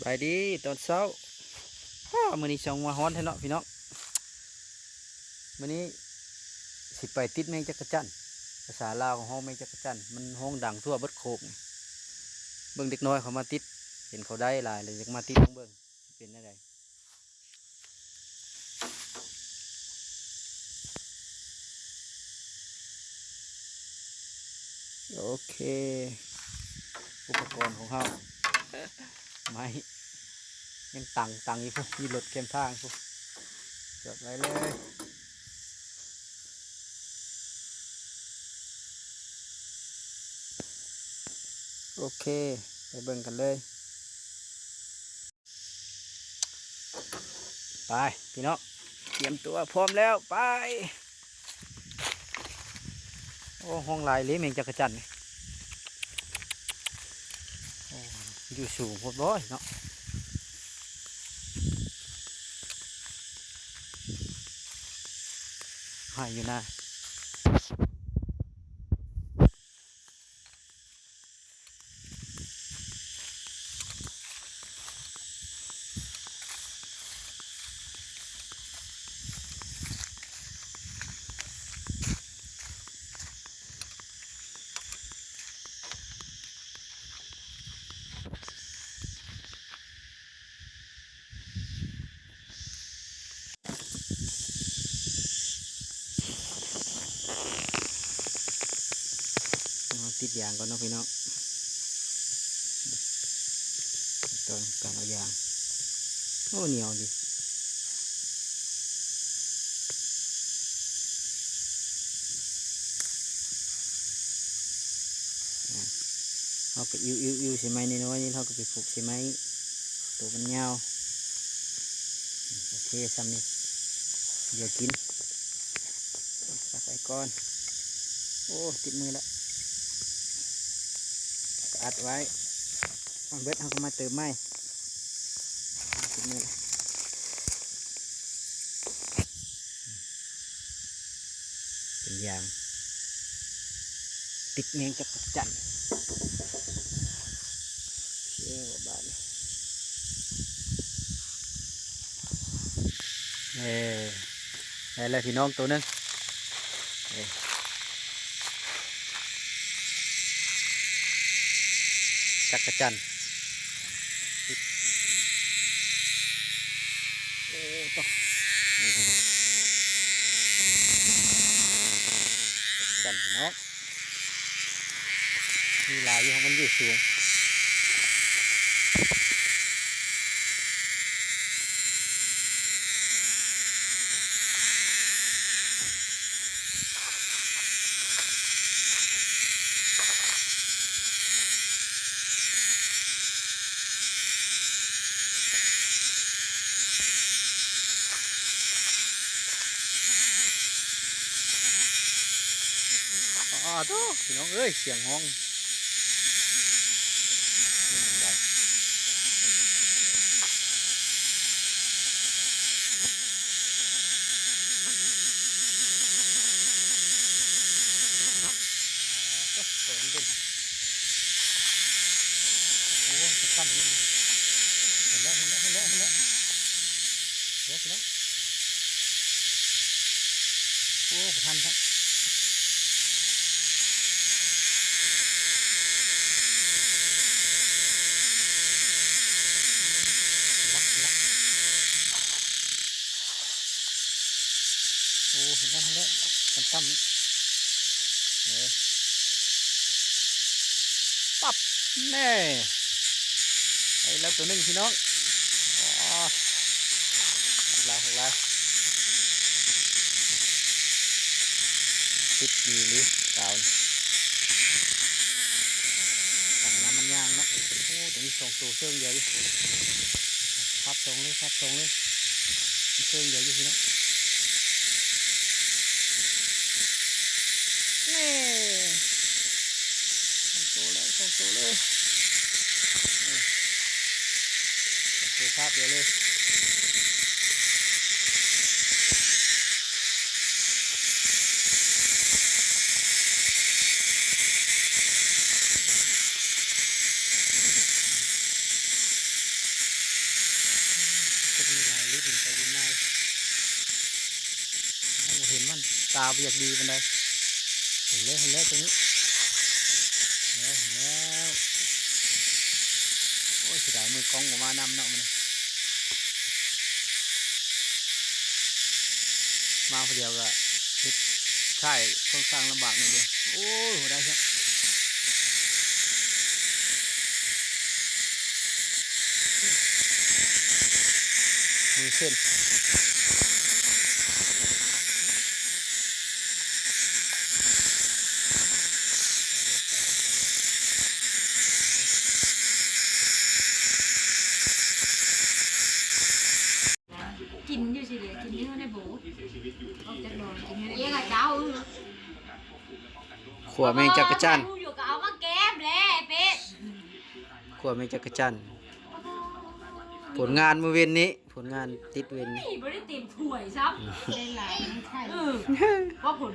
บายดีตอนเช้ามื้อนี้ช่องมาฮ้อนแท้เนาะพี่น้องมื้อนี้สิไปติดแมงจักรจั่นภาษาลาวของเฮาแมงจักรจั่นมันฮ้องดังทั่วเบิดโคกนี่เบิ่งเด็กน้อยเขามาติดเห็นเขาได้หลายเลยอยากมาติดเบิ่งสิเป็นจังไดโอเคอุปกรณ์ของเฮาไม้ยังตังอยู่พวกมีรถเข็มทางพวกจอดไว้เลยโอเคไปเบิ่งกันเลยไปพี่น้องเตรียมตัวพร้อมแล้วไปโอ้ห้องลายเลยแมงจักรจั่นนี่โอ้อยู่สูงโพดบ่เนาะหายอยู่นะติดยางก่อนเนาะพี่น้องตอนการเอายางโอ้เหนียวดิเขาก็อิวใช่ไหมนี่น้อยนี่เขาก็ไปผูกใช่ไหมตัวมันยาวโอเคซ้ำนี่เดี๋ยวกินปักไว้ก่อนโอ้ติดมือละอัดไว้เบิดเขาก็มาเติมไม้ติดมือละเป็นยางติดแมงจักรจั่นเชี่ยวบ้านได้แล้วพี่น้องตัวนึงจักรจั่นโอ้ต้องจั่นพี่น้องมีลายอยู่ของมันอยู่สูงโถ่พี่น้องเอ้ยเสียงห้องโอ้จะตั้มเห็นแล้วเดี๋ยวพี่น้องโอ้ประทันครับโอ้เห็นแล้วตั้มปั๊บแน่ไปแล้วตัวหนึ่งพี่น้องอ๋อหลายติดดีหรือเปล่าถังน้ำมันยางนะโอ้ตัวนี้ส่งตัวเชื่องเดียวอยู่พับส่งเลยเชื่องเดียวอยู่พี่น้องนี่ส่งตัวเลยส่งตัวภาพเดียวเลย าไปอยากดีมันได้เห็นแล้วตัวนี้แล้วโอ้ยเสียดายมือกล้องออกมานำเนาะมันมาคนเดียวก็เฮ็ดใช่ค่อนข้างลำบากหน่อยเดียวโอ้ยได้ครับมือเส้นกินอยู่สิเดียกินที่เขาได้บูออกจากนอนกินให้ได้ยังไงเจ้า ขวแมงจักรจันทร์ อยู่ก็เอามาแก้มแหละเป็ด ขวแมงจักรจันทร์ผลงานมื้อเว้นนี้ผลงานติดเว้นนี้ ไม่ได้เต็มถ้วยซ้ำเป็นหลายไม่ใช่ว่าผล